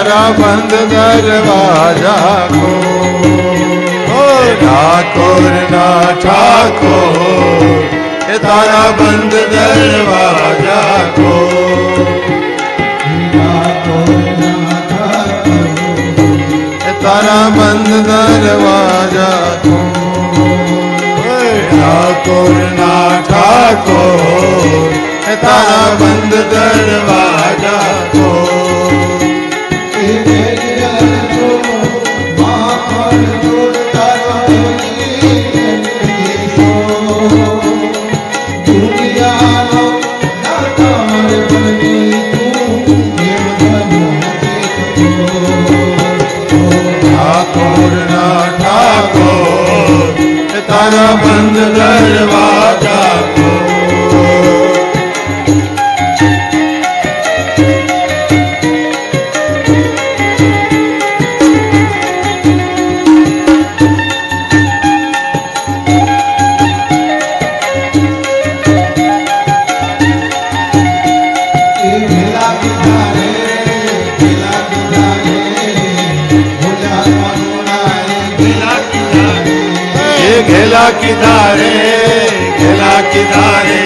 तारा बंद दरवाजा को। ठाकुर ना ठाकुर ये तारा बंद दरवाजा को। तारा बंद दरवाजा को। ठाकुर ना ठाकुर तारा बंद दरवाजा को। ठाकुर ना ठाकुर तारा बंद दरवाजा को। घेला किधारे घेला किधारे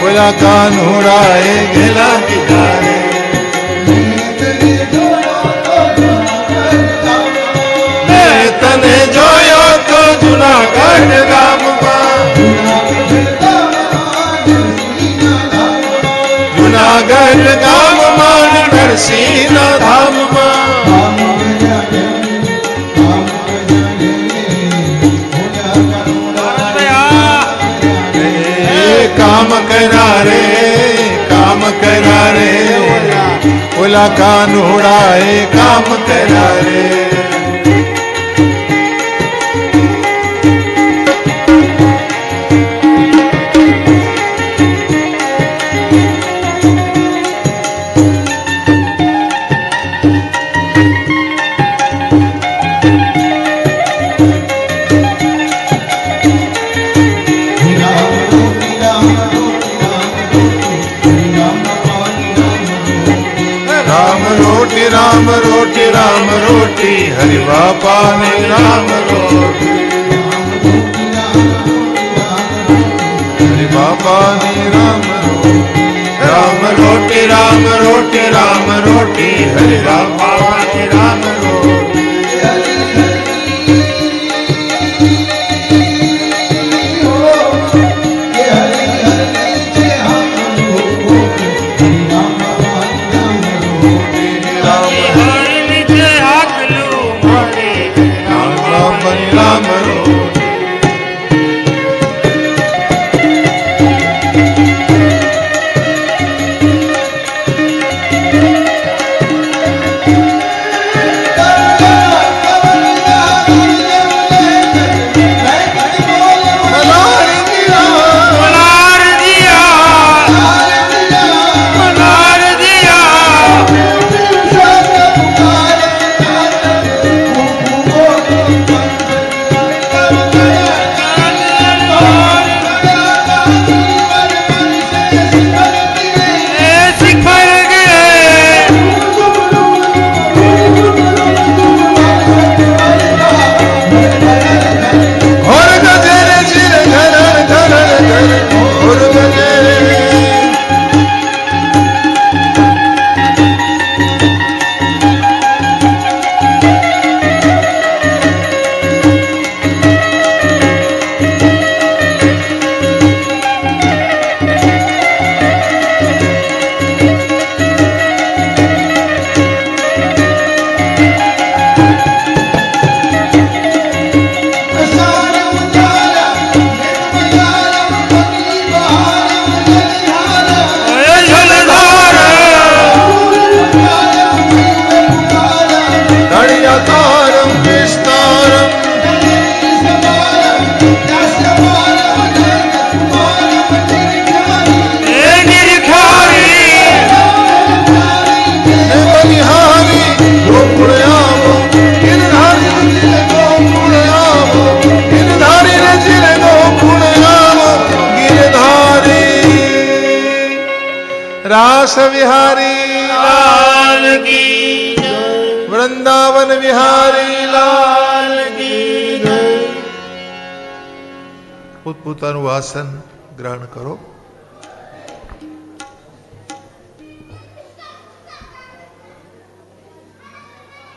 बोला कानूड़ाए घेला किधारे। तने जोयो तो जूनागढ़ गाम जूनागढ़ गाम मान नरसिंह धाम काम करा रे बोला कानूड़ाए काम करा रे। राम रोटी राम रोटी हरि बापा ने राम रोटी। हरि बापा ने राम रोटी। राम रोटी राम रोटी राम रोटी हरि बापा ने राम रोटी। राम रोटी रास विहारी लाल की। વૃંદાવન વિહારી લાલ કી જય. પોતપોતાનું આસન ગ્રહણ કરો.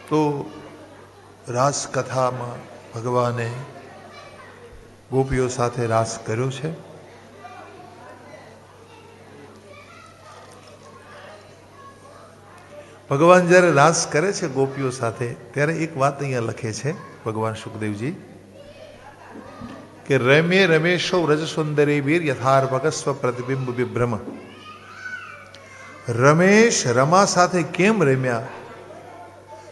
તો રાસ કથામાં ભગવાને ગોપીઓ સાથે રાસ કર્યો છે. ભગવાન જ્યારે રાસ કરે છે ગોપીઓ સાથે ત્યારે એક વાત અહીંયા લખે છે ભગવાન સુખદેવજી કે રમે રમેશો વ્રજ સુંદરી વીર યથાર્ભગસ્વ પ્રતિબિંબ વિભ્રમ. રમેશ રમા સાથે કેમ રમ્યા?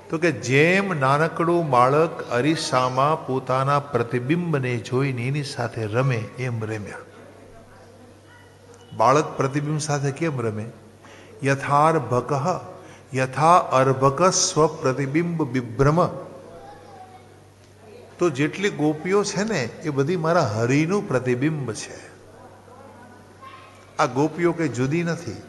તો કે જેમ નાનકડું બાળક અરીસામાં પોતાના પ્રતિબિંબને જોઈને એની સાથે રમે એમ રમ્યા. બાળક પ્રતિબિંબ સાથે કેમ રમે? યથાર્ભક યથા અર્ભક સ્વ પ્રતિબિંબ વિભ્રમ. તો જેટલી ગોપીઓ છે ને એ બધી મારા હરિનું પ્રતિબિંબ છે. આ ગોપીઓ કઈ જુદી નથી,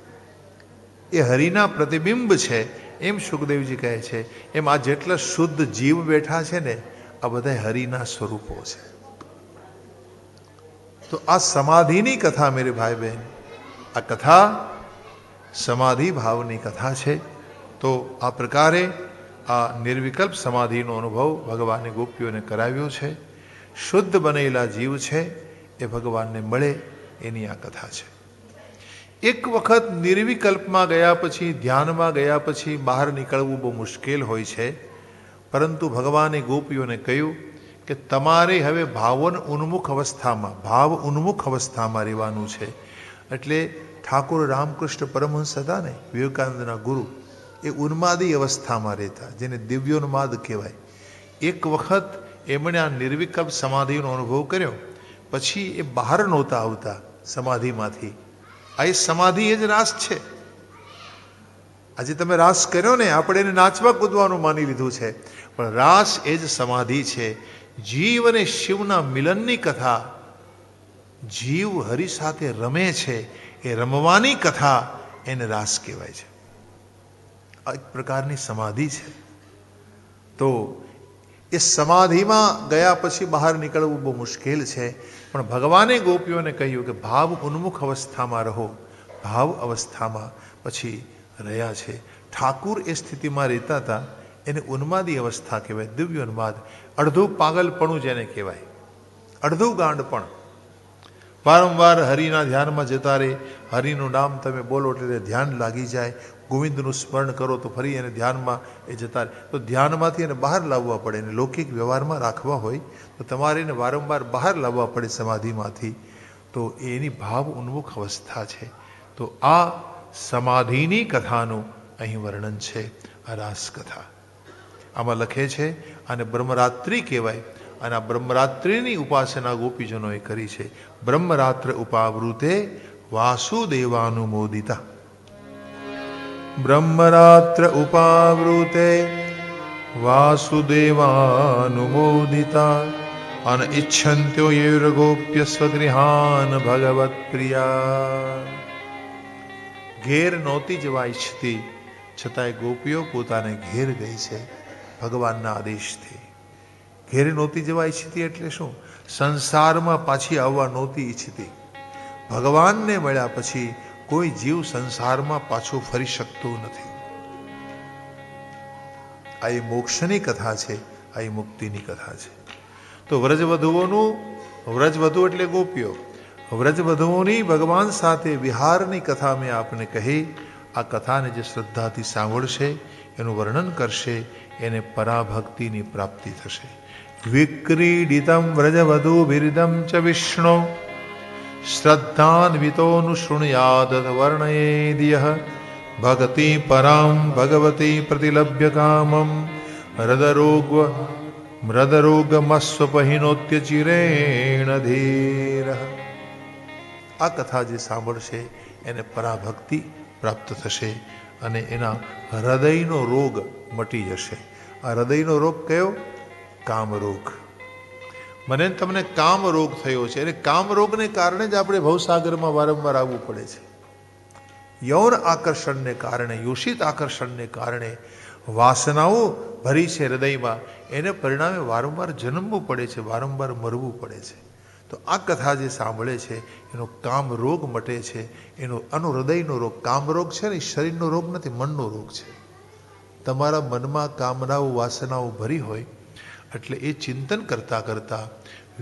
એ હરિના પ્રતિબિંબ છે. એમ સુખદેવજી કહે છે એમ આ જેટલા શુદ્ધ જીવ બેઠા છે ને આ બધા હરિના સ્વરૂપો છે. તો આ સમાધિની કથા મેરે ભાઈ બહેન, આ કથા સમાધિ ભાવની કથા છે. તો આ પ્રકારે આ નિર્વિકલ્પ સમાધિનો અનુભવ ભગવાને ગોપીઓને કરાવ્યો છે. શુદ્ધ બનેલા જીવ છે એ ભગવાનને મળે એની આ કથા છે. એક વખત નિર્વિકલ્પમાં ગયા પછી, ધ્યાનમાં ગયા પછી બહાર નીકળવું બહુ મુશ્કેલ હોય છે. પરંતુ ભગવાને ગોપીઓને કહ્યું કે તમારે હવે ભાવન ઉન્મુખ અવસ્થામાં, ભાવ ઉન્મુખ અવસ્થામાં રહેવાનું છે. એટલે ઠાકોર રામકૃષ્ણ પરમહંસ હતા ને, વિવેકાનંદના ગુરુ, એ ઉન્માદી અવસ્થામાં રહેતા, જેને દિવ્યોન્માદ કહેવાય. એક વખત એમણે આ નિર્વિકલ્પ સમાધિનો અનુભવ કર્યો પછી એ બહાર નહોતા આવતા સમાધિમાંથી. આ એ સમાધિ એ જ રાસ છે. આજે તમે રાસ કર્યો ને, આપણે એને નાચવા કૂદવાનું માની લીધું છે, પણ રાસ એ જ સમાધિ છે. જીવ અને શિવના મિલનની કથા, જીવ હરિ સાથે રમે છે એ રમવાની કથા, એને રાસ કહેવાય છે. આ એક પ્રકારની સમાધિ છે. તો એ સમાધિમાં ગયા પછી બહાર નીકળવું બહુ મુશ્કેલ છે. પણ ભગવાને ગોપીઓને કહ્યું કે ભાવ ઉન્મુખ અવસ્થામાં રહો. ભાવ અવસ્થામાં પછી રહ્યા છે. ઠાકુર એ સ્થિતિમાં રહેતા હતા, એને ઉન્માદી અવસ્થા કહેવાય, દિવ્ય ઉન્માદ. અડધું પાગલપણું જેને કહેવાય, અડધું ગાંડપણ. વારંવાર હરિના ધ્યાનમાં જતા રહે, હરિનું નામ તમે બોલો એટલે ધ્યાન લાગી જાય. ગોવિંદનું સ્મરણ કરો તો ફરી એને ધ્યાનમાં એ જતા રહે. તો ધ્યાનમાંથી એને બહાર લાવવા પડે. એને લૌકિક વ્યવહારમાં રાખવા હોય તો તમારે એને વારંવાર બહાર લાવવા પડે સમાધિમાંથી. તો એની ભાવ ઉન્મુખ અવસ્થા છે. તો આ સમાધિની કથાનું અહીં વર્ણન છે, આ રાસ કથા. આમાં લખે છે આને બ્રહ્મરાત્રિ કહેવાય. અને આ બ્રહ્મરાત્રિની ઉપાસના ગોપીજનોએ કરી છે. બ્રહ્મરાત્ર ઉપાવૃતે વાસુદેવાનુમોદિતા. બ્રહ્મરાત્ર ઉપાવૃતે વાસુદેવાનુમોદિતા. અને ઇચ્છન્ત્યો યૈર્ગોપ્ય સ્વગૃહાન ભગવત પ્રિયા. ઘેર નહોતી જવા ઈચ્છતી, છતાંય ગોપીઓ પોતાને ઘેર ગઈ છે ભગવાનના આદેશથી. ઘેર નહોતી જવા ઈચ્છતી એટલે શું? સંસારમાં પાછી આવવા નહોતી ઈચ્છતી. ભગવાનને મળ્યા પછી કોઈ જીવ સંસારમાં પાછો ફરી શકતો નથી. આ એ મોક્ષની કથા છે, આ એ મુક્તિની કથા છે. તો વ્રજવધુઓનું, વ્રજવધુ એટલે ગોપીઓ, વ્રજવધુઓની ભગવાન સાથે વિહારની કથા મેં આપને કહી. આ કથાને જે શ્રદ્ધાથી સાંભળશે, એનું વર્ણન કરશે, એને પરાભક્તિની પ્રાપ્તિ થશે. વિક્રીડિતમ વ્રજવધુ બિરદમ ચ વિષ્ણુ શ્રદ્ધાન્વિતોનુશૃણુયાદ વર્ણયેદ્યઃ ભક્તિ પરામ ભગવતી પ્રતિલભ્ય કામમ મૃદરોગમસ્વપહિનોત્ય ચિરેણ ધીરઃ. આ કથા જે સાંભળશે એને પરાભક્તિ પ્રાપ્ત થશે અને એના હૃદયનો રોગ મટી જશે. આ હૃદયનો રોગ કયો? કામરોગ. મને તમને કામરોગ થયો છે. અને કામરોગને કારણે જ આપણે ભવસાગરમાં વારંવાર આવવું પડે છે. યૌન આકર્ષણને કારણે, યોષિત આકર્ષણને કારણે વાસનાઓ ભરી છે હૃદયમાં, એને પરિણામે વારંવાર જન્મવું પડે છે, વારંવાર મરવું પડે છે. તો આ કથા જે સાંભળે છે એનો કામ રોગ મટે છે. આનો હૃદયનો રોગ, કામ રોગ છે ને, શરીરનો રોગ નથી, મનનો રોગ છે. તમારા મનમાં કામનાઓ વાસનાઓ ભરી હોય એટલે એ ચિંતન કરતાં કરતાં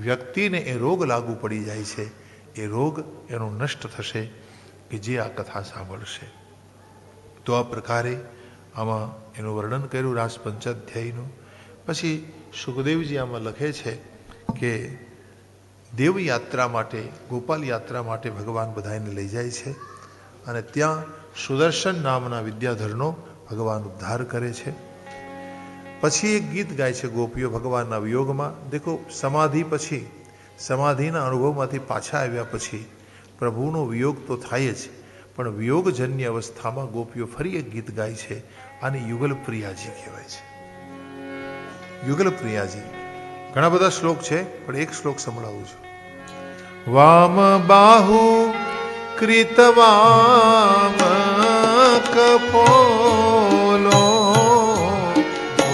વ્યક્તિને એ રોગ લાગુ પડી જાય છે. એ રોગ એનો નષ્ટ થશે કે જે આ કથા સાંભળશે. તો આ પ્રકારે આમાં એનું વર્ણન કર્યું રાસ પંચાધ્યાયનું. પછી સુખદેવજી આમાં લખે છે કે દેવયાત્રા માટે, ગોપાલ યાત્રા માટે ભગવાન બધાને લઈ જાય છે અને ત્યાં સુદર્શન નામના વિદ્યાધરનો ભગવાન ઉદ્ધાર કરે છે. પછી એક ગીત ગાય છે ગોપીઓ ભગવાનના વિયોગમાં. દેખો, સમાધિ પછી, સમાધિના અનુભવમાંથી પાછા આવ્યા પછી પ્રભુનો વિયોગ તો થાય જ, પણ વિયોગજન્ય અવસ્થામાં ગોપીઓ ફરી એક ગીત ગાય છે. આને યુગલ પ્રિયાજી કહેવાય છે. યુગલ પ્રિયાજી ઘણા બધા શ્લોક છે, પણ એક શ્લોક સંભળાવું છું. વામ બાહુ કૃતવામ કપોલો,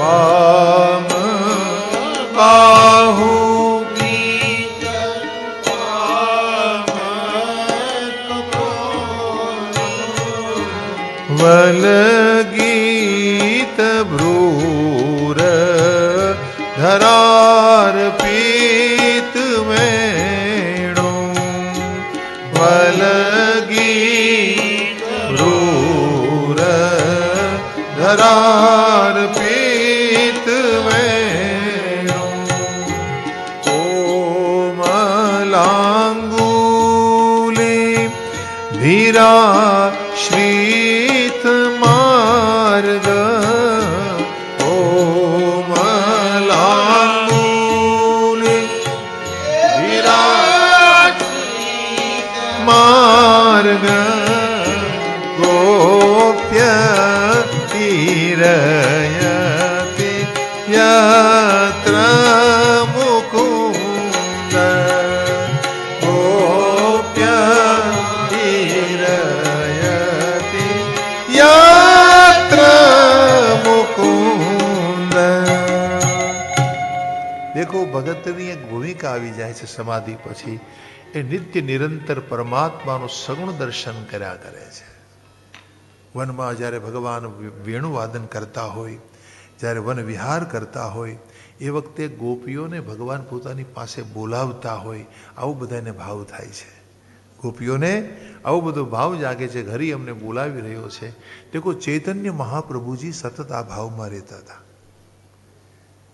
વામ બાહુ વલગીત ભ્રૂર ધરાર્પિત વેણુ, વલગીત ભ્રૂર ધરાર્પિત વેણુ, કોમલાંગુલી ધીરા શ્રીત માર્ગ, કોમલાંગુલી વિરાટ માર્ગ, ગોપ્ય તીરયતિ યત્ર મુકુંદ, ગોપ્ય તીરયતિ યત્ર મુકુંદ. દેખો, ભગતની એક ભૂમિકા આવી જાય છે સમાધિ પછી. એ નિત્ય નિરંતર પરમાત્માનું સગુણ દર્શન કર્યા કરે છે. વનમાં જ્યારે ભગવાન વેણુવાદન કરતા હોય, જ્યારે વન વિહાર કરતા હોય, એ વખતે ગોપીઓને ભગવાન પોતાની પાસે બોલાવતા હોય, આવું બધાને ભાવ થાય છે. ગોપીઓને આવો બધો ભાવ જાગે છે, ઘરે અમને બોલાવી રહ્યો છે. દેખો, ચૈતન્ય મહાપ્રભુજી સતત આ ભાવમાં રહેતા હતા.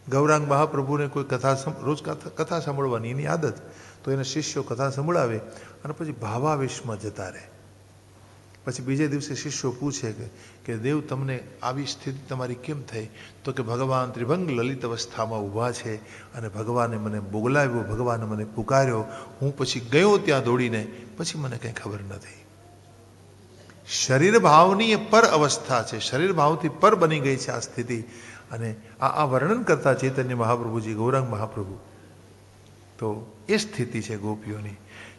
ગૌરાંગ મહાપ્રભુને કોઈ રોજ કથા સાંભળવાની એની આદત, તો એના શિષ્યો કથા સંભળાવે અને પછી ભાવાવેશમાં જતા રહે. પછી બીજે દિવસે શિષ્યો પૂછે કે દેવ, તમને આવી સ્થિતિ તમારી કેમ થઈ? તો કે ભગવાન ત્રિભંગ લલિત અવસ્થામાં ઊભા છે અને ભગવાને મને બોલાવ્યો, ભગવાને મને પુકાર્યો, હું પછી ગયો ત્યાં દોડીને, પછી મને કંઈ ખબર નથી. શરીર ભાવની એ પર અવસ્થા છે, શરીર ભાવથી પર બની ગઈ છે આ સ્થિતિ. અને આ વર્ણન કરતા ચૈતન્ય મહાપ્રભુજી, ગૌરાંગ મહાપ્રભુ, તો એ સ્થિતિ છે ગોપીઓની.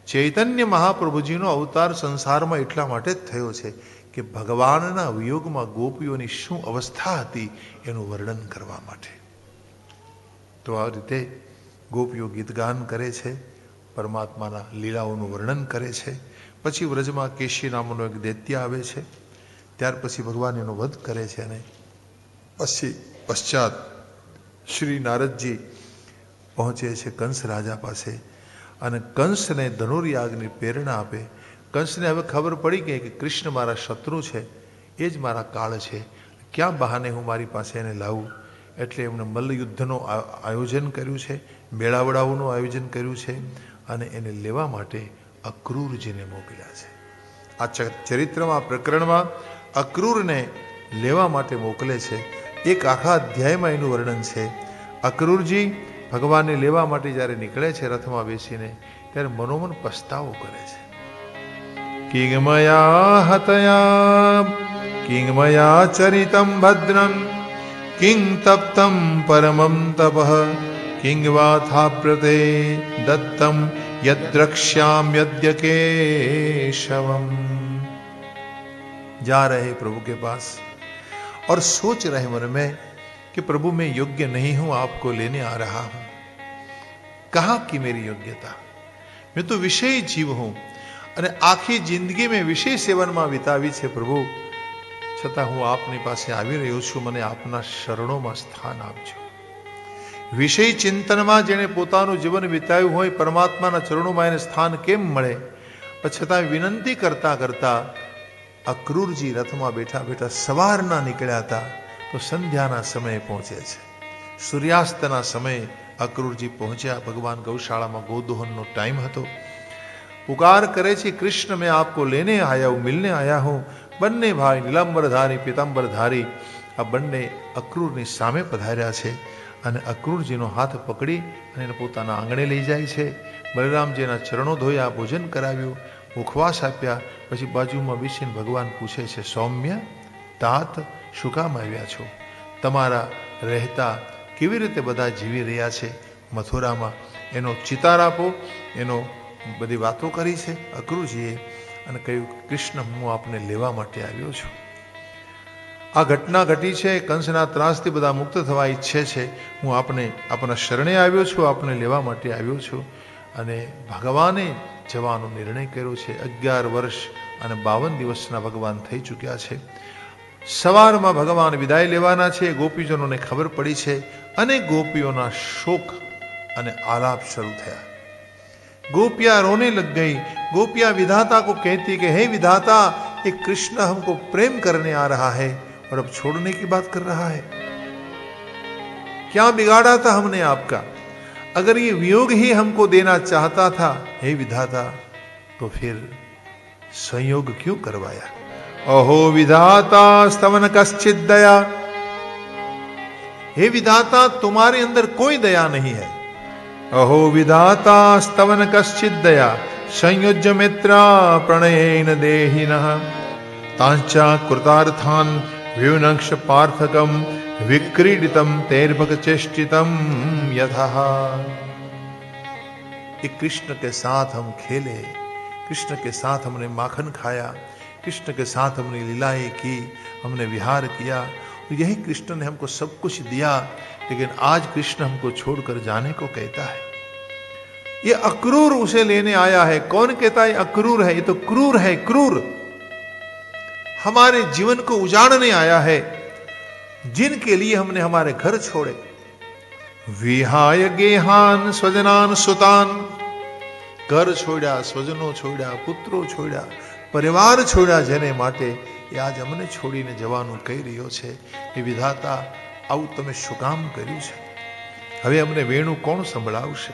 ચૈતન્ય મહાપ્રભુજીનો અવતાર સંસારમાં એટલા માટે જ થયો છે કે ભગવાનના વિયોગમાં ગોપીઓની શું અવસ્થા હતી એનું વર્ણન કરવા માટે. તો આ રીતે ગોપીઓ ગીતગાન કરે છે, પરમાત્માના લીલાઓનું વર્ણન કરે છે. પછી વ્રજમાં કેશી નામનો એક દૈત્ય આવે છે. ત્યાર પછી ભગવાન એનો વધ કરે છે અને પશ્ચાત શ્રી નારદજી પહોંચે છે કંસ રાજા પાસે અને કંસને ધનુર્યાગની પ્રેરણા આપે. કંસને હવે ખબર પડી ગઈ કે કૃષ્ણ મારા શત્રુ છે, એ જ મારા કાળ છે, ક્યાં બહાને હું મારી પાસે એને લાવું. એટલે એમણે મલ્લયુદ્ધનું આયોજન કર્યું છે, મેળાવડાઓનું આયોજન કર્યું છે અને એને લેવા માટે અક્રૂરજીને મોકલ્યા છે. આ ચરિત્રમાં, પ્રકરણમાં અક્રૂરને લેવા માટે મોકલે છે. એક આખા અધ્યાયમાં એનું વર્ણન છે. અક્રૂરજી ભગવાનને લેવા માટે જ્યારે નીકળે છે રથમાં બેસીને, ત્યારે મનોમન પસ્તાવો કરે છે. કિંગમયા હતયા કિંગમયા ચરિતમ ભદ્રમ કિંગ તપ્તમ પરમમ તપઃ કિંગ વાથાપ્યતે દત્તમ यद्रक्ष्याम्यद्य केशवम. जा रहे प्रभु के पास और सोच रहे मन में कि प्रभु मैं योग्य नहीं हूं, आपको लेने आ रहा हूं। कहां की मेरी योग्यता, मैं तो विषय जीव हूं અને આખી જિંદગી મેં વિષય સેવનમાં વિતાવી છે પ્રભુ, છતાં હું આપની પાસે આવી રહ્યો છું, મને આપના શરણોમાં સ્થાન આપજો। વિષય ચિંતનમાં જેણે પોતાનું જીવન વિતાવ્યું હોય, પરમાત્માના ચરણોમાં એને સ્થાન કેમ મળે? છતાં વિનંતી કરતા કરતા અક્રૂરજી રથમાં બેઠા બેઠા સવારના નીકળ્યા હતા તો સંધ્યાના સમયે પહોંચે છે। સૂર્યાસ્તના સમયે અક્રૂરજી પહોંચ્યા। ભગવાન ગૌશાળામાં ગોદોહનનો ટાઈમ હતો। पुकार करे छे, कृष्ण मैं आपको लेने आया हूं, मिलने आया हूं। बन्ने भाई नीलंबरधारी पीतांबरधारी आ बन्ने अक्रूરની સામે પધાર્યા છે અને અક્રૂરજીનો હાથ પકડી અને એને પોતાના આંગણે લઈ જાય છે। બલરામજીના ચરણો ધોયા, ભોજન કરાવ્યું, મુખવાસ આપ્યા। પછી બાજુમાં બેસીને ભગવાન પૂછે છે, સૌમ્ય તાત શું કામ આવ્યા છો? તમારા રહેતા કેવી રીતે બધા જીવી રહ્યા છે મથુરામાં, એનો ચિતાર આપો। એનો બધી વાતો કરી છે અક્રૂરજીએ અને કહ્યું, કૃષ્ણ હું આપને લેવા માટે આવ્યો છું। આ ઘટના ઘટી છે, કંસના ત્રાસથી બધા મુક્ત થવા ઈચ્છે છે। હું આપને આપના શરણે આવ્યો છું, આપને લેવા માટે આવ્યો છું। અને ભગવાને જવાનો નિર્ણય કર્યો છે। 11 વર્ષ અને 52 દિવસના ભગવાન થઈ ચૂક્યા છે। સવારમાં ભગવાન વિદાય લેવાના છે। ગોપીજનોને ખબર પડી છે અને ગોપીઓના શોક અને આલાપ શરૂ થયા। गोपियां रोने लग गई। गोपियां विधाता को कहती कि हे विधाता, ये कृष्ण हमको प्रेम करने आ रहा है और अब छोड़ने की बात कर रहा है। क्या बिगाड़ा था हमने आपका? अगर ये वियोग ही हमको देना चाहता था, हे विधाता, तो फिर संयोग क्यों करवाया? अहो विधाता स्तवन कश्चित दया, हे विधाता तुम्हारे अंदर कोई दया नहीं है। अहो विधाता स्तवन कश्चित दया, संयोज्य मित्रा प्रणयेन देहिनः, तांचा कृतार्थान विवनक्ष पार्थकम विक्रीडितम तैर्भक चेष्टितम यथा। एक कृष्ण के साथ हम खेले, कृष्ण के साथ हमने माखन खाया, कृष्ण के साथ हमने लीलाएं की, हमने विहार किया। यही कृष्ण ने हमको सब कुछ दिया, लेकिन आज कृष्ण हमको छोड़कर जाने को कहता है। ये अक्रूर उसे लेने आया है। कौन कहता है अक्रूर है? ये तो क्रूर है, क्रूर। हमारे जीवन को उजाड़ने आया है, जिनके लिए हमने हमारे घर छोड़े। विहाय गेहान स्वजनान सुतान, घर छोड़ा, स्वजनों छोड़ा, पुत्रों छोड़ा, परिवार छोड़ा, जेने माटे એ આજ અમને છોડીને જવાનું કહી રહ્યો છે। એ વિધાતા આવું તમે શું કામ કર્યું છે? હવે અમને વેણુ કોણ સંભળાવશે?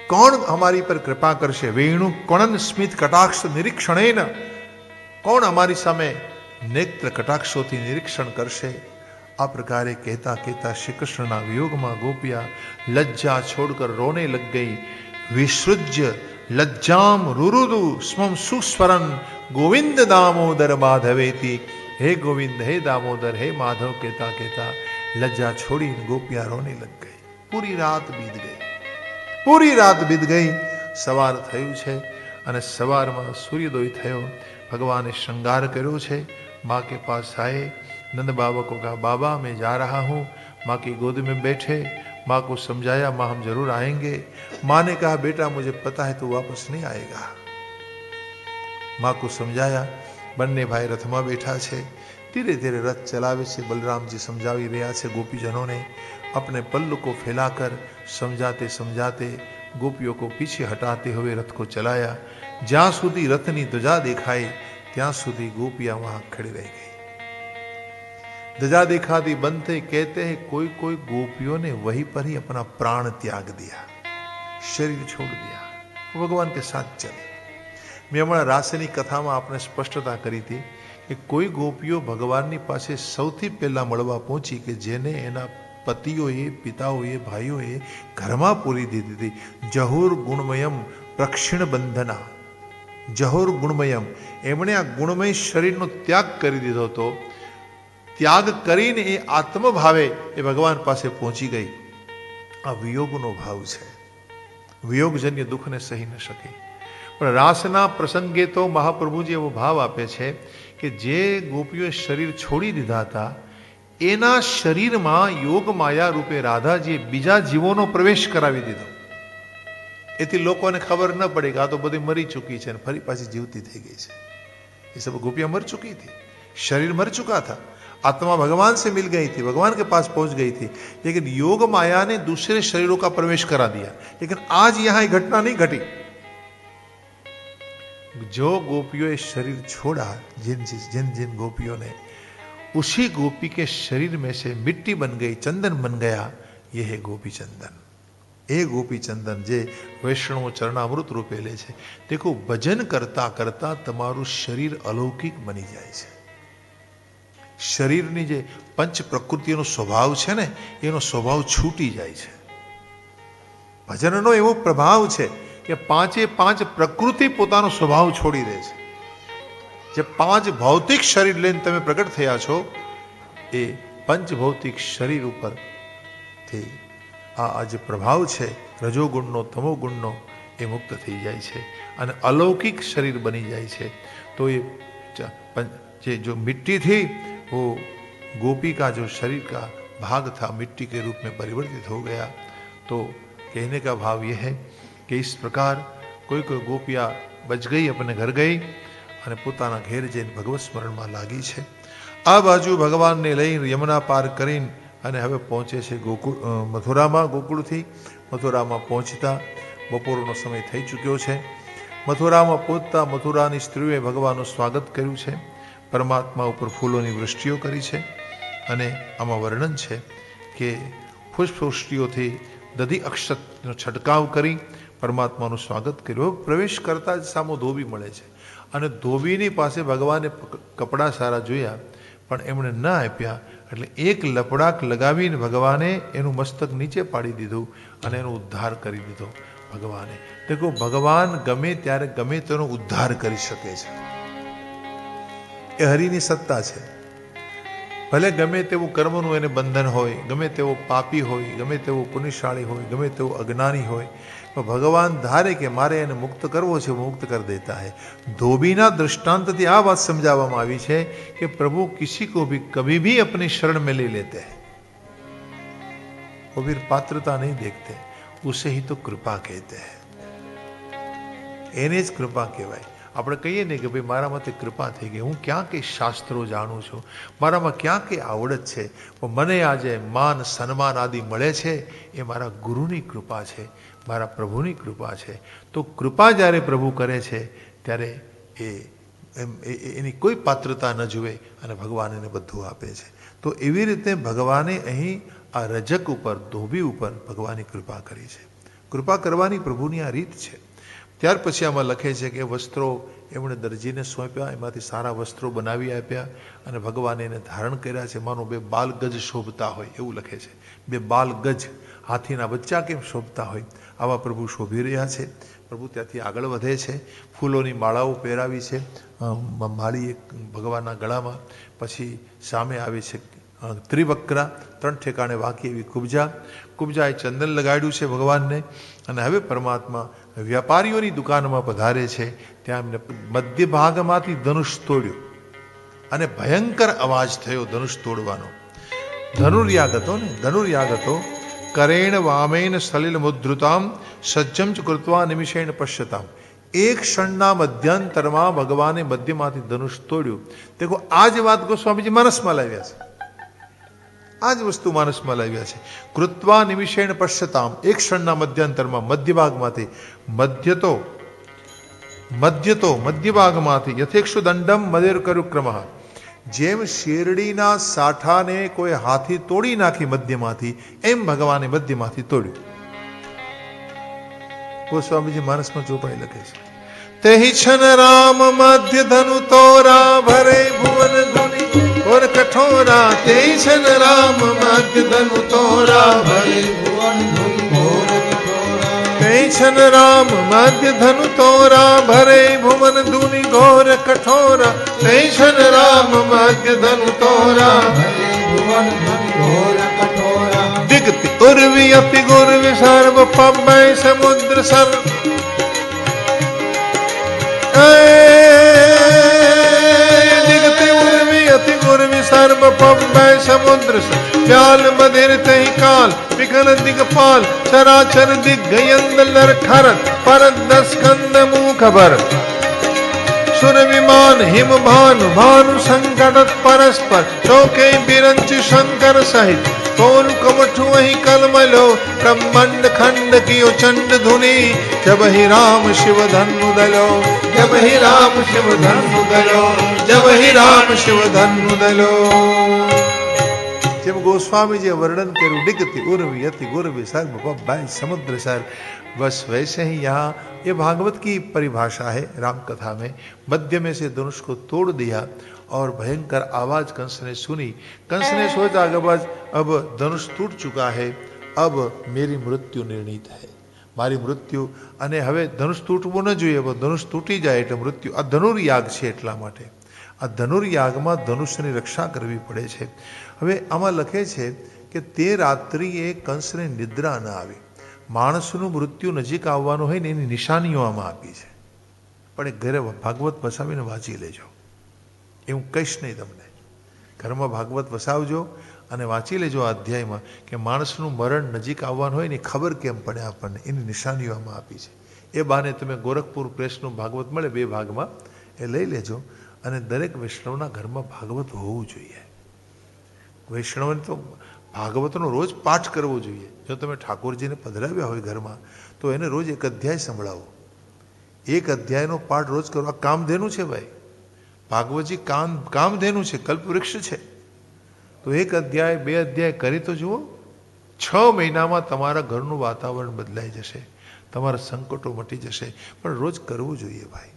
કોણ અમારી પર કૃપા કરશે? વેણુ કોણન સ્મિત કટાક્ષ નિરીક્ષણેન, કોણ અમારી સામે નેત્ર કટાક્ષોથી નિરીક્ષણ કરશે? આ પ્રકારે કહેતા કહેતા શ્રી કૃષ્ણના વિયોગમાં ગોપિયા લજ્જા છોડકર રોને લગ ગઈ। વિસૃજ્ય लज्जाम रुरुदु स्मम सुस्वरन गोविंद दामोदर माधवेति। हे गोविंद, हे दामोदर, हे माधव कहता कहता लज्जा छोड़ी गोपियां रोने लग गई। पूरी रात बीत गई, पूरी रात बीत गई। सवार थયું છે અને સવારમાં સૂર્યોદય થયો। भगवान श्रृंगार કર્યો છે। माँ के पास आए। नंद बाबा को कहा, बाबा मैं जा रहा हूँ। माँ की गोद में बैठे। माँ को समझाया, माँ हम जरूर आएंगे। माँ ने कहा, बेटा मुझे पता है तू वापस नहीं आएगा। माँ को समझाया। બંને ભાઈ રથમાં બેઠા છે। ધીરે ધીરે રથ ચલાવે છે। बलराम जी समझावी રહ્યા છે गोपीजनों ने। अपने पल्लू को फैलाकर समझाते समझाते गोपियों को पीछे हटाते हुए रथ को चलाया। જ્યાં સુધી રથની ધજા દેખાય ત્યાં સુધી गोपियां वहां खड़ी रह गई। धजा दिखाती बंद थे। कहते हैं कोई कोई गोपियों ने वहीं पर ही अपना प्राण त्याग दिया, शरीर छोड़ दिया, भगवान के साथ चले। मैं हमारा रासनी कथा में आपने स्पष्टता करी थी कि कोई गोपियों भगवान पासे सौथी पहला मळवा पहुंची कि जेने एना पतिओए पिताओए भाईओए घरमा पूरी दीधी थी। जहुर गुणमयम प्रक्षिण बंधना, जहुर गुणमयम, एमणे आ गुणमय शरीरનો त्याग કરી દીધો હતો। त्याग કરીને એ આત્મભાવે એ ભગવાન પાસે પહોંચી ગઈ। આ વિયોગનો ભાવ છે। વિયોગજન્ય દુઃખને સહી ન શકે। પણ રાસના પ્રસંગે તો મહાપ્રભુજી એવો ભાવ આપે છે કે જે ગોપીઓએ શરીર છોડી દીધા હતા એના શરીરમાં યોગ માયા રૂપે રાધાજીએ બીજા જીવોનો પ્રવેશ કરાવી દીધો. એથી લોકોને ખબર ન પડી કે આ તો બધી મરી ચૂકી છે અને ફરી પાછી જીવતી થઈ ગઈ છે. ये सब गोपियां मर चुकी थी, शरीर मर चुका था, आत्मा भगवान से मिल गई थी, भगवान के पास पहुंच गई थी, लेकिन योग माया ने दूसरे शरीरों का प्रवेश करा दिया. लेकिन आज यहां ये घटना नहीं घटी. जो गोपियों ने शरीर छोड़ा, जिन जिन जिन गोपियों ने, उसी गोपी के शरीर में से मिट्टी बन गई, चंदन बन गया. यह है गोपी चंदन. એ ગોપી ચંદન જે વૈષ્ણવ ચરણામૃત રૂપે લે છે. દેખો, ભજન કરતા કરતા તમારું શરીર અલૌકિક બની જાય છે. શરીરની જે પંચ પ્રકૃતિનો સ્વભાવ છે ને, એનો સ્વભાવ છૂટી જાય છે. ભજનનો એવો પ્રભાવ છે કે પાંચે પાંચ પ્રકૃતિ પોતાનો સ્વભાવ છોડી દે છે. જે પાંચ ભૌતિક શરીર લઈને તમે પ્રગટ થયા છો, એ પંચ ભૌતિક શરીર ઉપરથી આ જે પ્રભાવ છે રજોગુણનો, તમોગુણનો, એ મુક્ત થઈ જાય છે અને અલૌકિક શરીર બની જાય છે. તો એ जो मिट्टी थी वो गोपी का जो शरीर का भाग था मिट्टी के रूप में परिवर्तित हो गया. तो कहने का भाव यह है कि इस प्रकार कोई कोई गोपियाँ बच गई, अपने घर गई અને પોતાના ઘેર જઈને ભગવત સ્મરણમાં લાગી છે. આ બાજુ ભગવાનને લઈને યમુના પાર કરીને અને હવે પહોંચે છે મથુરામાં. ગોકુળથી મથુરામાં પહોંચતા બપોરનો સમય થઈ ચૂક્યો છે. મથુરામાં પહોંચતા મથુરાની સ્ત્રીઓએ ભગવાનનું સ્વાગત કર્યું છે, પરમાત્મા ઉપર ફૂલોની વૃષ્ટિઓ કરી છે. અને આમાં વર્ણન છે કે પુષ્પવૃષ્ટિઓથી દધી અક્ષતનો છંટકાવ કરી પરમાત્માનું સ્વાગત કર્યું. પ્રવેશ કરતા જ સામો ધોબી મળે છે અને ધોબીની પાસે ભગવાને કપડાં સારા જોયા પણ એમણે ન આપ્યા. એટલે એક લપડાક લગાવીને ભગવાને એનું મસ્તક નીચે પાડી દીધું અને એનો ઉદ્ધાર કરી દીધો ભગવાને. દેખો, ભગવાન ગમે ત્યારે ગમે તેનો ઉદ્ધાર કરી શકે છે. એ હરિની સત્તા છે. ભલે ગમે તેવું કર્મનું એને બંધન હોય, ગમે તેવો પાપી હોય, ગમે તેવો પુણ્યશાળી હોય, ગમે તેવો અજ્ઞાની હોય, પણ ભગવાન ધારે કે મારે એને મુક્ત કરવો છે, મુક્ત कर देता है. ધોબીના દૃષ્ટાંતથી આ વાત સમજાવવામાં આવી છે કે પ્રભુ किसी को भी कभी भी अपनी शरण में ले लेते हैं. वो फिर पात्रता नहीं देखते, उसे ही तो कृपा कहते हैं. એને જ કૃપા કહેવાય. આપણે કહીએ ને કે ભાઈ મારામાંથી કૃપા થઈ ગઈ, હું ક્યાં કંઈ શાસ્ત્રો જાણું છું, મારામાં ક્યાં કંઈ આવડત છે, પણ મને આજે માન સન્માન આદિ મળે છે, એ મારા ગુરુની કૃપા છે, મારા પ્રભુની કૃપા છે. તો કૃપા જ્યારે પ્રભુ કરે છે ત્યારે એની કોઈ પાત્રતા ન જુએ અને ભગવાન એને બધું આપે છે. તો એવી રીતે ભગવાને અહીં આ રજક ઉપર, ધોબી ઉપર ભગવાનની કૃપા કરી છે. કૃપા કરવાની પ્રભુની આ રીત છે. ત્યાર પછી આમાં લખે છે કે વસ્ત્રો એમણે દરજીને સોંપ્યા, એમાંથી સારા વસ્ત્રો બનાવી આપ્યા અને ભગવાને એને ધારણ કર્યા છે. માનો 2 બાલ ગજ શોભતા હોય એવું લખે છે. 2 બાલ ગજ, હાથીના બચ્ચા કેમ શોભતા હોય, આવા પ્રભુ શોભી રહ્યા છે. પ્રભુ ત્યાંથી આગળ વધે છે. ફૂલોની માળાઓ પહેરાવી છે, માળી એક ભગવાનના ગળામાં. પછી સામે આવે છે ત્રિવક્રા, 3 ઠેકાણે વાંકી એવી કુબજા. કુબજાએ ચંદન લગાડ્યું છે ભગવાનને. અને હવે પરમાત્મા વ્યાપારીઓની દુકાનમાં પધારે છે. ત્યાં એમને મધ્ય ભાગમાંથી ધનુષ તોડ્યું અને ભયંકર અવાજ થયો ધનુષ તોડવાનો. ધનુર્યાગતો કરેણ વામેન સલિલ મુદ્રુતામ સજ્જમ ચ કૃત્વા નિમિષેણ પશ્યતામ. એક ક્ષણના મધ્યાંતરમાં ભગવાને મધ્યમાંથી ધનુષ તોડ્યું. દેખો, આ જ વાત ગોસ્વામીજી માનસમાં લાવ્યા છે. આ જ વસ્તુ માનસમાં લાવ્યા છે. કૃત્વા નિમિષેણ પશ્યતામ, એક ક્ષણના મધ્યાંતરમાં મધ્ય ભાગમાંથી, મધ્ય ભાગમાંથી યથેક્ષુ દંડમ મદેર કર્યું ક્રમ. જેમ શેરડીના સાઠાને કોઈ હાથી તોડી નાખી મધ્યમાંથી, એમ ભગવાને મધ્યમાંથી તોડ્યું. ગોસ્વામીજી માનસમાં ચોપાઈ લખે છે. તેહિ છન રામ મધ્ય ધનુ તોરા ભરે ભુવન ધુની और कठोरा. तेई छन राम मध्य धनु तोरा भरे भुवन धुनि घोर कठोरा. तेई छन राम मध्य धनु तोरा भरे भुवन धुनि घोर कठोरा. तेई छन राम मध्य धनु तोरा भरे भुवन धुनि घोर कठोरा. दिगति उर्वि अति गुर्वि सर्व पवै समुद्र सर. दिगति सर्व पव्य समुद्र व्याल मदिर तहि काल विघन दिगपाल चराचर दिग्गयंदलर खरत परत दस कंद मुख भर सुर विमान हिम भानु भानु संकटत परस्पर चौके बिरंच शंकर सहित कौन कमठु वही कलमलो ब्रह्मंड खंड कियो चंड धुनि जब ही राम शिव धनु दलो जब ही राम शिव धनु दलो जब ही राम शिव धनु दलो। जब गोस्वामी जी वर्णन करूं डिगति उर्वी यति गुरवी सर्व पव्य समुद्र सर, बस वैसे ही यहाँ ये भागवत की परिभाषा है। राम कथा में मध्य में से धनुष को तोड़ दिया और भयंकर आवाज कंस ने सुनी। कंस ने सोचा अब धनुष टूट चुका है, अब मेरी मृत्यु निर्णित है, मारी मृत्यु અને હવે ધનુષ તૂટવું ન જોઈએ, ધનુષ તૂટી જાય એટલે મૃત્યુ। આ ધનુર્યાગ છે, એટલા માટે આ ધનુર્યાગમાં ધનુષની રક્ષા કરવી પડે છે। હવે આમાં લખે છે કે તે રાત્રિએ કંસને નિદ્રા ન આવી। માણસનું મૃત્યુ નજીક આવવાનું હોય ને એની નિશાનીઓ આમાં આપી છે, પણ એક ઘરે ભાગવત વસાવીને વાંચી લેજો। એ હું કહીશ નહીં તમને, ઘરમાં ભાગવત વસાવજો અને વાંચી લેજો આ અધ્યાયમાં કે માણસનું મરણ નજીક આવવાનું હોય ને ખબર કેમ પડે આપણને, એની નિશાનીઓ આમાં આપી છે। એ બાને તમે ગોરખપુર પ્રેસનું ભાગવત મળે 2 ભાગમાં, એ લઈ લેજો અને દરેક વૈષ્ણવના ઘરમાં ભાગવત હોવું જોઈએ। વૈષ્ણવને તો ભાગવતનો રોજ પાઠ કરવો જોઈએ। જો તમે ઠાકોરજીને પધરાવ્યા હોય ઘરમાં તો એને રોજ એક અધ્યાય સંભળાવો, એક અધ્યાયનો પાઠ રોજ કરો। આ કામધેનું છે ભાઈ, ભાગવતજી કામધેનું છે, કલ્પવૃક્ષ છે। તો એક અધ્યાય 2 અધ્યાય કરી તો જુઓ, 6 મહિનામાં તમારા ઘરનું વાતાવરણ બદલાઈ જશે, તમારા સંકટો મટી જશે, પણ રોજ કરવું જોઈએ ભાઈ।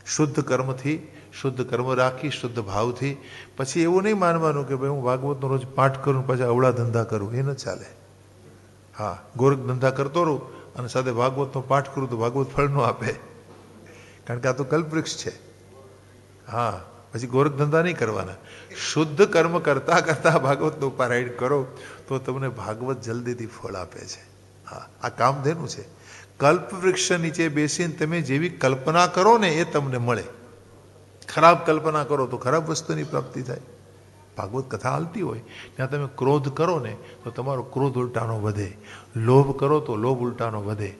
શુદ્ધ કર્મથી, શુદ્ધ કર્મ રાખી, શુદ્ધ ભાવથી। પછી એવું નહીં માનવાનું કે ભાઈ હું ભાગવતનો રોજ પાઠ કરું પછી અવળા ધંધા કરું, એ ન ચાલે। હા, ગોરખ ધંધા કરતો રહું અને સાથે ભાગવતનો પાઠ કરું તો ભાગવત ફળ ન આપે, કારણ કે આ તો કલ્પવૃક્ષ છે। હા, પછી ગોરખ ધંધા નહીં કરવાના। શુદ્ધ કર્મ કરતા કરતા ભાગવતનું પારાયણ કરો તો તમને ભાગવત જલ્દીથી ફળ આપે છે। હા, આ કામધેનું છે। કલ્પવૃક્ષ નીચે બેસીને તમે જેવી કલ્પના કરો ને એ તમને મળે। ખરાબ કલ્પના કરો તો ખરાબ વસ્તુની પ્રાપ્તિ થાય। ભાગવત કથા હાલતી હોય ત્યાં તમે ક્રોધ કરો ને તો તમારો ક્રોધ ઉલટાનો વધે, લોભ કરો તો લોભ ઉલટાનો વધે,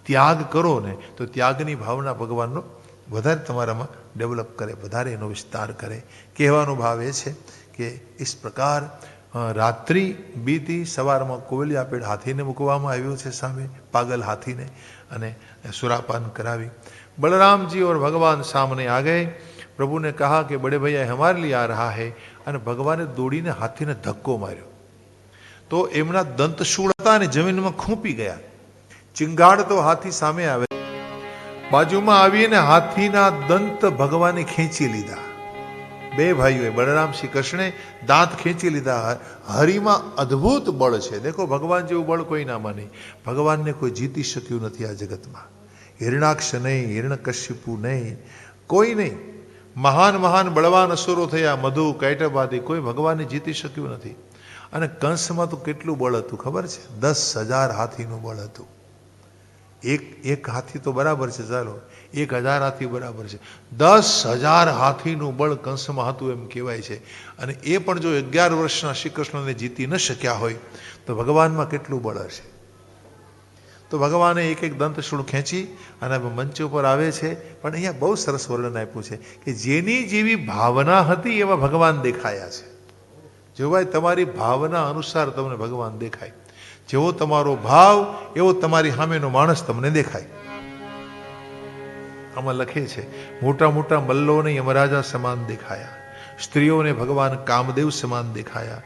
ત્યાગ કરો ને તો ત્યાગની ભાવના ભગવાનનો વધારે તમારામાં ડેવલપ કરે, વધારે એનો વિસ્તાર કરે। કહેવાનો ભાવ એ છે કે इस प्रकार રાત્રિ બીતી, સવારમાં કોવલિયા પેડ હાથીને મૂકવામાં આવ્યો છે સામે, પાગલ હાથીને, અને सुरापान करावी। बलराम जी और भगवान सामने आ गए। प्रभु ने कहा कि बड़े भैया हमारे लिए आ रहा है, અને ભગવાને દોડીને હાથીને ધક્કો માર્યો તો એમના દંતશૂળ હતા ને જમીનમાં ખૂંપી ગયા। ચિંગાડ તો હાથી સામે આવે, બાજુમાં આવીને હાથીના દંત ભગવાને ખેંચી લીધા। 2 ભાઈઓએ બલરામ શ્રી કૃષ્ણે દાંત ખેંચી લીધા। હરિમાં અદ્ભુત બળ છે, દેખો ભગવાન જેવું બળ કોઈનામાં નહીં। ભગવાનને કોઈ જીતી શક્યું નથી આ જગતમાં। હિરણાક્ષ નહીં, હિરણ્યકશ્યપુ નહીં, કોઈ નહીં। મહાન મહાન બળવાન અસુરો થયા, મધુ કૈટબાદી, કોઈ ભગવાનને જીતી શક્યું નથી। અને કંસમાં તો કેટલું બળ હતું ખબર છે? 10,000 હાથીનું બળ હતું। એક હાથી તો બરાબર છે, ચાલો 1000 હાથી બરાબર છે, 10,000 હાથીનું બળ કંસમાં હતું એમ કહેવાય છે। અને એ પણ જો 11 વર્ષના શ્રી કૃષ્ણને જીતી ન શક્યા હોય તો ભગવાનમાં કેટલું બળ હશે। તો ભગવાને એક એક દંતશૂળ ખેંચી અને મંચ ઉપર આવે છે। પણ અહીંયા બહુ સરસ વર્ણન આપ્યું છે કે જેની જેવી ભાવના હતી એવા ભગવાન દેખાયા છે। જો ભાઈ તમારી ભાવના અનુસાર તમને ભગવાન દેખાય, જેવો તમારો ભાવ એવો તમારી સામેનો માણસ તમને દેખાય। આમાં લખે છે મોટા મોટા મલ્લોને યમરાજા સમાન દેખાયા, સ્ત્રીઓને ભગવાન કામદેવ સમાન દેખાયા,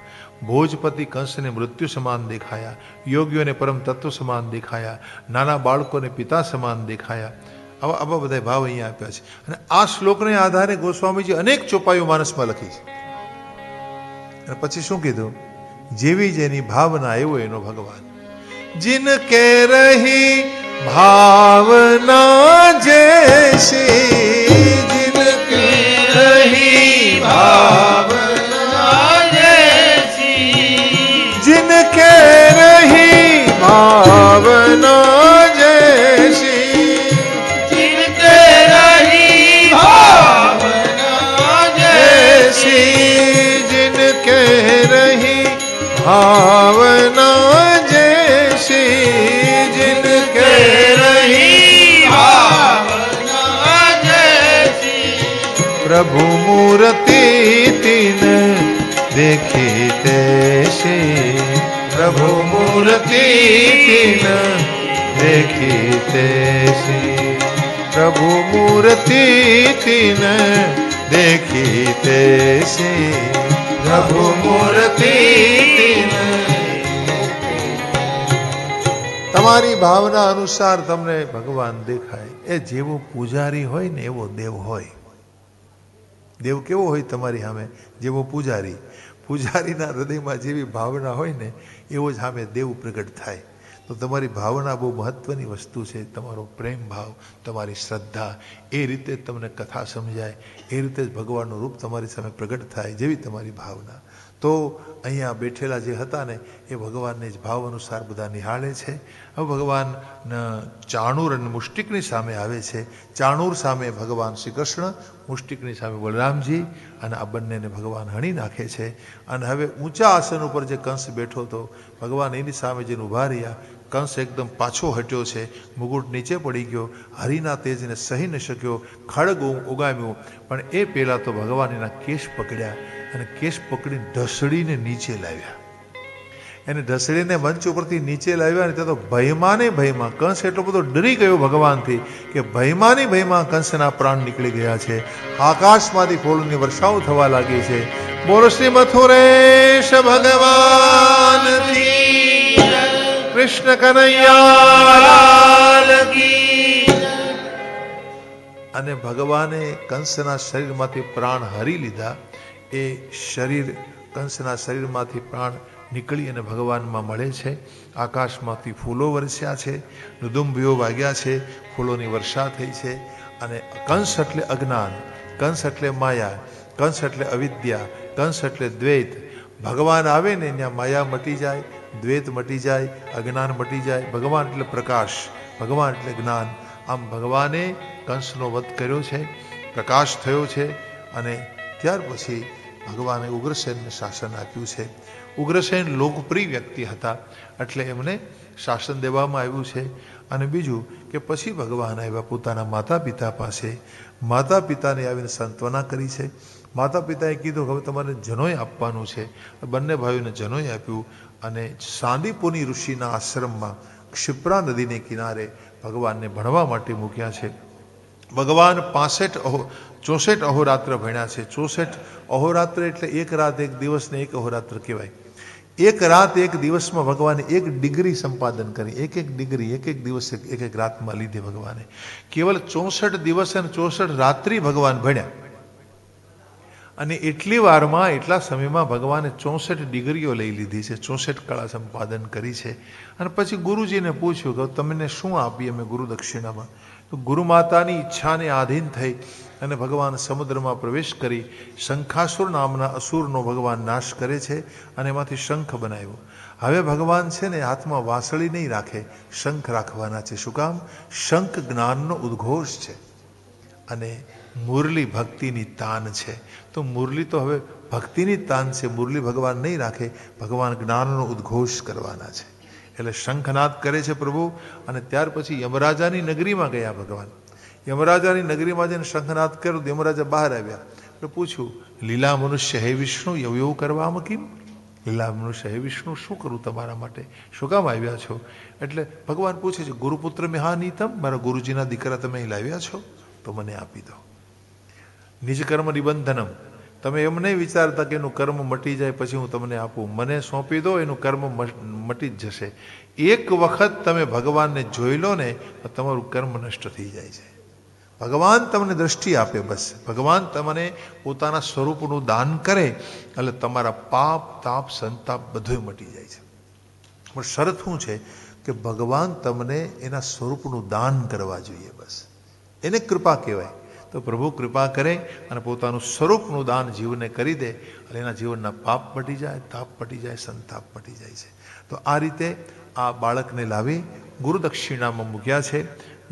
ભોજપતિ કંસને મૃત્યુ સમાન દેખાયા, યોગીઓને પરમ તત્વ સમાન દેખાયા, નાના બાળકોને પિતા સમાન દેખાયા। આવા બધા ભાવ અહીંયા આપ્યા છે। અને આ શ્લોકને આધારે ગોસ્વામીજી અનેક ચોપાઈઓ માનસમાં લખી છે। અને પછી શું કીધું? જેવી જેની ભાવના એવો એનો ભગવાન। जिनके रही भावना जैसी, जिनके रही भावना जैसी, जिनके रही भावना जैसी, जिनके रही भावना जैसी, भावना जैसी जिनके रही भावना जैसी, प्रभु मूर्ति तीन देखी तैसी, प्रभु मूर्ति तीन देखी तैसी, प्रभु मूर्ति तीन देखी तैसी, प्रभु मूर्ति तीन। તમારી ભાવના અનુસાર તમને ભગવાન દેખાય. એ જેવો પૂજારી હોય ને એવો દેવ હોય. દેવ કેવો હોય તમારી સામે? જેવો પૂજારી. પૂજારીના હૃદયમાં જેવી ભાવના હોય ને એવો જ સામે દેવ પ્રગટ થાય. તો તમારી ભાવના બહુ મહત્વની વસ્તુ છે. તમારો પ્રેમ ભાવ, તમારી શ્રદ્ધા, એ રીતે તમને કથા સમજાય, એ રીતે જ ભગવાનનું રૂપ તમારી સામે પ્રગટ થાય, જેવી તમારી ભાવના. તો અહીંયા બેઠેલા જે હતા ને એ ભગવાનને જ ભાવ અનુસાર બધા નિહાળે છે. હવે ભગવાન ચાણૂર અને મુષ્ટિકની સામે આવે છે. ચાણૂર સામે ભગવાન શ્રી કૃષ્ણ, મુષ્ટિકની સામે બલરામજી, અને આ બંનેને ભગવાન હણી નાખે છે. અને હવે ઊંચા આસન ઉપર જે કંસ બેઠો હતો, ભગવાન એની સામે જઈને ઊભા રહ્યા. કંસ એકદમ પાછો હટ્યો છે, મુગુટ નીચે પડી ગયો, હરિના તેજને સહી ન શક્યો, ખડગ ઉગામ્યું. પણ એ પહેલાં તો ભગવાન એના કેશ પકડ્યા અને કેશ પકડીને ઢસડીને નીચે લાવ્યા. એને ઢસડીને મંચ ઉપરથી નીચે લાવ્યા ને ત્યાં તો ભયમાં ને ભયમાં કંસ એટલો બધો ડરી ગયો ભગવાનથી કે ભયમાં ને ભયમાં કંસના પ્રાણ નીકળી ગયા છે. આકાશમાંથી ફૂલોની વર્ષાઓ થવા લાગી છે. બોલો શ્રી મથુરેશ ભગવાન કૃષ્ણ કનૈયા. અને ભગવાને કંસના શરીરમાંથી પ્રાણ હરી લીધા. એ શરીર, કંસના શરીરમાંથી પ્રાણ નીકળી અને ભગવાનમાં મળે છે. આકાશમાંથી ફૂલો વરસ્યા છે, નુદુંભીઓ વાગ્યા છે, ફૂલોની વર્ષા થઈ છે. અને કંસ એટલે અજ્ઞાન, કંસ એટલે માયા, કંસ એટલે અવિદ્યા, કંસ એટલે દ્વૈત. ભગવાન આવે ને ત્યાં માયા મટી જાય, દ્વૈત મટી જાય, અજ્ઞાન મટી જાય. ભગવાન એટલે પ્રકાશ, ભગવાન એટલે જ્ઞાન. આમ ભગવાને કંસનો વધ કર્યો છે, પ્રકાશ થયો છે. અને ત્યાર પછી ભગવાને ઉગ્રસેનને શાસન આપ્યું છે. ઉગ્રસેન લોકપ્રિય વ્યક્તિ હતા એટલે એમને શાસન દેવામાં આવ્યું છે. અને બીજું કે પછી ભગવાન આવ્યા પોતાના માતા પિતા પાસે. માતા પિતાને આવીને સાંત્વના કરી છે. માતા પિતાએ કીધું હવે તમારે જનોય આપવાનું છે. બંને ભાઈઓને જનોય આપ્યું. અને સાંદીપુની ઋષિના આશ્રમમાં ક્ષિપ્રા નદીને કિનારે ભગવાનને ભણવા માટે મૂક્યા છે. ભગવાન 64 અહોરાત્ર ભણ્યા છે. 64 અહોરાત્ર એટલે એક રાત એક દિવસને એક અહોરાત્ર કહેવાય. એક રાત એક દિવસમાં ભગવાને એક ડિગ્રી સંપાદન કરી. એક ડિગ્રી એક દિવસ એક રાતમાં લીધી ભગવાને. કેવલ 64 દિવસ અને 64 રાત્રિ ભગવાન ભણ્યા. અને એટલી વારમાં, એટલા સમયમાં ભગવાને 64 ડિગ્રીઓ લઈ લીધી છે, 64 કળા સંપાદન કરી છે. અને પછી ગુરુજીને પૂછ્યું કે તમને શું આપીએ અમે ગુરુ દક્ષિણામાં? તો ગુરુ માતાની ઈચ્છાને આધીન થઈ અને ભગવાન સમુદ્રમાં પ્રવેશ કરી શંખાસુર નામના અસુરનો ભગવાન નાશ કરે છે અને એમાંથી શંખ બનાવ્યો. હવે ભગવાન છે ને હાથમાં વાંસળી નહીં રાખે, શંખ રાખવાના છે. શું કામ? શંખ જ્ઞાનનો ઉદ્ઘોષ છે અને મુરલી ભક્તિની તાન છે. તો મુરલી તો હવે ભક્તિની તાન છે, મુરલી ભગવાન નહીં રાખે, ભગવાન જ્ઞાનનો ઉદ્ઘોષ કરવાના છે. એટલે શંખનાદ કરે છે પ્રભુ. અને ત્યાર પછી યમરાજાની નગરીમાં ગયા ભગવાન. યમરાજાની નગરીમાં જઈને શંખનાદ કર્યો તો યમરાજા બહાર આવ્યા. એટલે પૂછ્યું, લીલા મનુષ્ય હે વિષ્ણુ એવું કરવામાં કેમ? લીલા મનુષ્ય હે વિષ્ણુ શું કરું તમારા માટે? શું કામ આવ્યા છો? એટલે ભગવાન પૂછે છે, ગુરુપુત્ર મેહા નીતમ, મારા ગુરુજીના દીકરા તમે અહીં લાવ્યા છો તો મને આપી દો. નિજ કર્મ નિબંધનમ, તમે એમ નહીં વિચારતા કે એનું કર્મ મટી જાય પછી હું તમને આપું. મને સોંપી દો, એનું કર્મ મટી જ જશે. એક વખત તમે ભગવાનને જોઈ લો ને તો તમારું કર્મ નષ્ટ થઈ જાય છે. ભગવાન તમને દ્રષ્ટિ આપે, બસ ભગવાન તમને પોતાના સ્વરૂપનું દાન કરે એટલે તમારા પાપ, તાપ, સંતાપ બધું મટી જાય છે. પણ શરત શું છે કે ભગવાન તમને એના સ્વરૂપનું દાન કરવા જોઈએ, બસ એને કૃપા કહેવાય. તો પ્રભુ કૃપા કરે અને પોતાનું સ્વરૂપનું દાન જીવને કરી દે અને એના જીવનના પાપ મટી જાય, તાપ મટી જાય, સંતાપ મટી જાય છે. તો આ રીતે આ બાળકને લાવી ગુરુ દક્ષિણામાં મૂક્યા છે.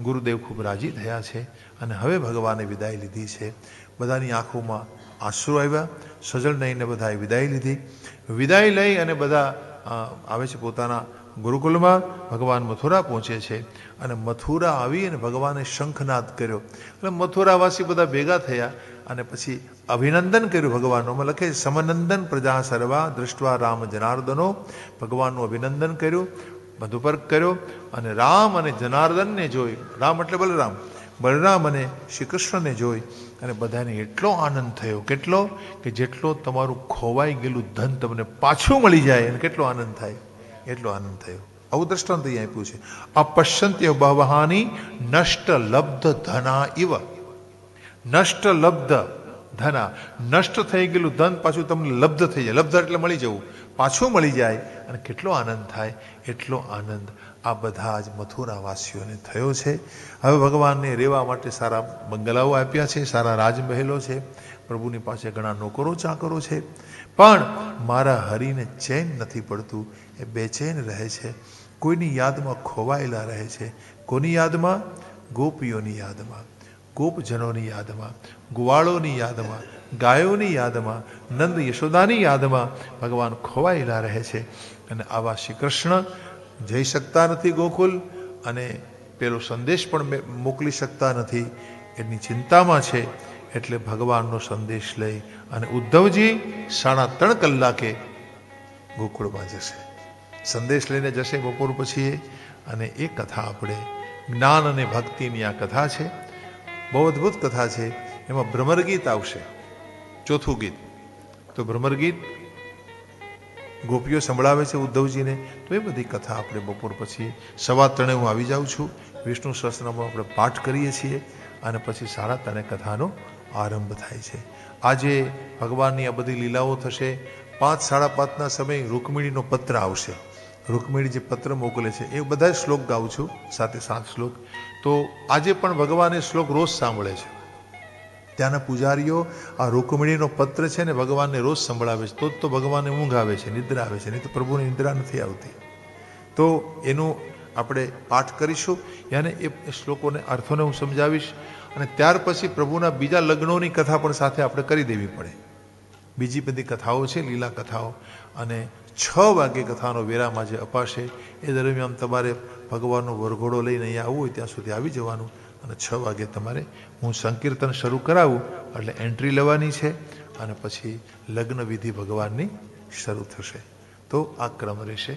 ગુરુદેવ ખૂબ રાજી થયા છે અને હવે ભગવાને વિદાય લીધી છે. બધાની આંખોમાં આંસુ આવ્યા. સજળ નહીંને બધાએ વિદાય લીધી. વિદાય લઈ અને બધા આવે છે પોતાના ગુરુકુલમાં. ભગવાન મથુરા પહોંચે છે અને મથુરા આવી અને ભગવાને શંખનાદ કર્યો. એટલે મથુરાવાસી બધા ભેગા થયા અને પછી અભિનંદન કર્યું ભગવાનનું. એમાં લખે સમનંદન પ્રજા સર્વા દૃષ્ટવા રામ જનાર્દનો. ભગવાનનું અભિનંદન કર્યું, મધુપર્ક કર્યો અને રામ અને જનાર્દનને જોઈ, રામ એટલે બલરામ, બલરામ અને શ્રી કૃષ્ણને જોઈ અને બધાને એટલો આનંદ થયો, કેટલો કે જેટલો તમારું ખોવાઈ ગયેલું ધન તમને પાછું મળી જાય અને કેટલો આનંદ થાય એટલો આનંદ થયો. આવું દ્રષ્ટાંત અહીંયા આપ્યું છે. અપશ્યંત્ય બહવાની નષ્ટ લબ્ધ ધના ઇવ. નષ્ટ લબ્ધ ધના, નષ્ટ થઈ ગયેલું ધન પાછું તમને લબ્ધ થઈ જાય. લબ્ધ એટલે મળી જવું, પાછું મળી જાય અને કેટલો આનંદ થાય એટલો આનંદ આ બધા જ મથુરાવાસીઓને થયો છે. હવે ભગવાનને રહેવા માટે સારા બંગલાઓ આપ્યા છે, સારા રાજમહેલો છે, પ્રભુની પાસે ઘણા નોકરો ચાકરો છે, પણ મારા હરિને ચેન નથી પડતું. એ બેચેન રહે છે, કોઈની યાદમાં ખોવાયેલા રહે છે. કોની યાદમાં? ગોપીઓની યાદમાં, ગોપજનોની યાદમાં, ગુવાળોની યાદમાં, ગાયોની યાદમાં, નંદ યશોદાની યાદમાં ભગવાન ખોવાયેલા રહે છે. અને આવા શ્રી કૃષ્ણ જઈ શકતા નથી ગોકુલ અને પેલો સંદેશ પણ મોકલી શકતા નથી, એની ચિંતામાં છે. એટલે ભગવાનનો સંદેશ લઈ અને ઉદ્ધવજી 3.5 કલાકે ગોકુળમાં જશે, સંદેશ લઈને જશે બપોર પછી. અને એ કથા આપણે જ્ઞાન અને ભક્તિની આ કથા છે, બહુ અદ્ભુત કથા છે. એમાં ભ્રમર ગીત આવશે, 4થું ગીત. તો ભ્રમર ગીત ગોપીઓ સંભળાવે છે ઉદ્ધવજીને. તો એ બધી કથા આપણે બપોર પછી 3:15 હું આવી જાઉં છું. વિષ્ણુ સહસ્રનામનો આપણે પાઠ કરીએ છીએ અને પછી 3:30 કથાનો આરંભ થાય છે. આજે ભગવાનની આ બધી લીલાઓ થશે. 5-5:30 સમયે રૂકમિણીનો પત્ર આવશે. રૂકમિણી જે પત્ર મોકલે છે એ બધા શ્લોક ગાઉં છું, 7 શ્લોક. તો આજે પણ ભગવાન એ શ્લોક રોજ સાંભળે છે. ત્યાંના પૂજારીઓ આ રૂકમિણીનો પત્ર છે ને ભગવાનને રોજ સંભળાવે છે. તો ભગવાનને ઊંઘ આવે છે, નિદ્રા આવે છે, નહીં તો પ્રભુને નિદ્રા નથી આવતી. તો એનું આપણે પાઠ કરીશું યાને એ શ્લોકોને અર્થોને હું સમજાવીશ. અને ત્યાર પછી પ્રભુના બીજા લગ્નોની કથા પણ સાથે આપણે કરી દેવી પડે. બીજી બધી કથાઓ છે, લીલા કથાઓ. અને 6 વાગે કથાનો વિરામ આજે અપાશે. એ દરમિયાન તમારે ભગવાનનો વરઘોડો લઈને અહીંયા આવવું હોય ત્યાં સુધી આવી જવાનું. અને 6 વાગે તમારે હું સંકીર્તન શરૂ કરાવું એટલે એન્ટ્રી લેવાની છે અને પછી લગ્ન વિધિ ભગવાનની શરૂ થશે. તો આ ક્રમ રહેશે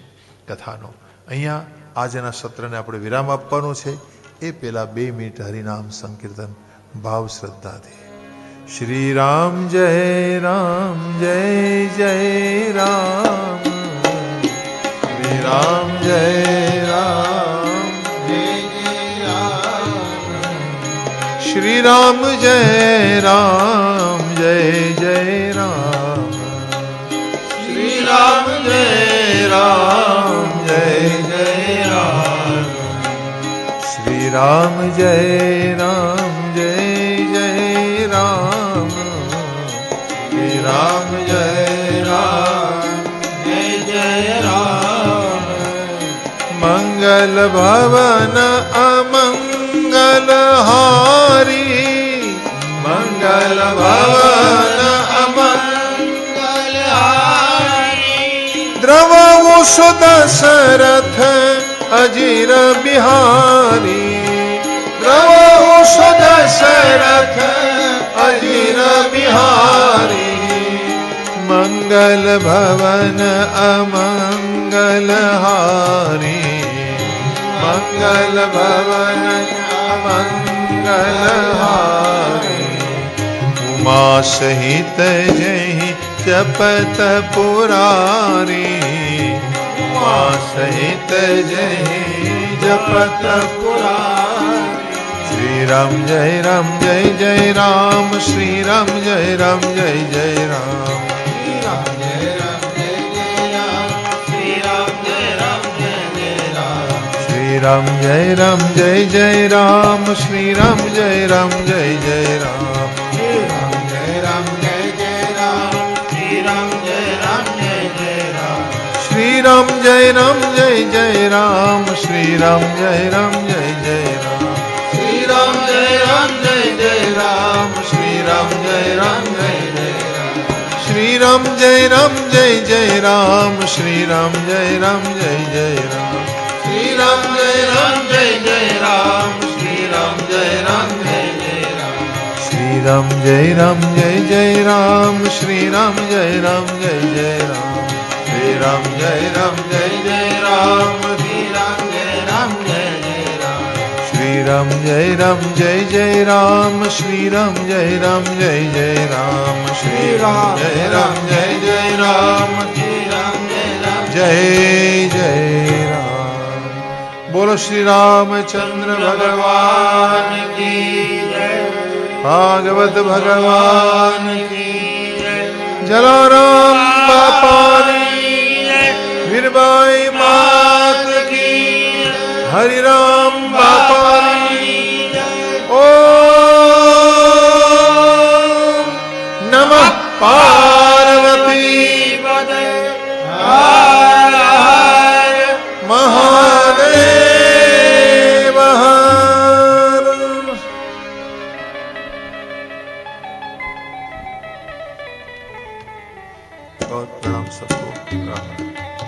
કથાનો. અહીંયા આજના સત્રને આપણે વિરામ આપવાનો છે. એ પહેલાં 2 મિનિટ હરિનામ સંકીર્તન ભાવ શ્રદ્ધાથી. શ્રી રામ જય રામ જય જય રામ, શ્રી રામ જય રામ જય જય રામ, શ્રી રામ જય રામ જય જય રામ, શ્રી રામ જય રામ જય જય રામ, શ્રી રામ જય રામ જય જય રામ, શ્રી રામ જય રામ જય જય રામ. મંગલ ભવન અમંગલ હારી, મંગલ ભવન અમંગલ હારી, દ્રવ ઉષ દશરથ અજીર બિહારી, દ્રવ ઉષ દશરથ અજીર બિહારી. મંગલ ભવન અમંગલ હારી, મંગલ ભવન અમંગલ હારી. ઉમા સહિત જય જપત પુરારી, ઉમા સહિત જય જપત પુરારી. શ્રી રામ જય રામ જય જય રામ, શ્રી રામ જય રામ જય જય રામ, શ્રી રામ જય રામ જય જય રામ, શ્રી રામ જય રામ જય જય રામ, શ્રી રામ જય રામ જય જય રામ, શ્રી રામ જય રામ જય જય રામ, શ્રી રામ જય રામ જય જય રામ, શ્રી રામ જય રામ જય જય રામ, શ્રી રામ જય રામ જય જય રામ, શ્રી રામ જય રામ જય જય રામ, શ્રી રામ જય રામ જય જય રામ, શ્રી રામ જય રામ જય જય રામ, શ્રી राम जय जय राम, श्री राम जय जय राम, श्री राम जय राम, श्री राम जय जय राम, श्री राम जय जय राम, श्री राम जय जय राम, श्री राम जय जय राम, श्री राम जय जय राम, श्री राम जय जय राम, श्री राम जय जय राम, श्री राम जय जय राम, श्री राम जय जय जय राम। बोलो श्री रामचंद्र भगवान की जय, भागवत भगवान की जय, जलाराम बापानी जय, वीरबाई मात की, हरि राम बापानी, ओम नमः पार्वती हर हर महादेव हर। बहुत प्रणाम सबको। राम।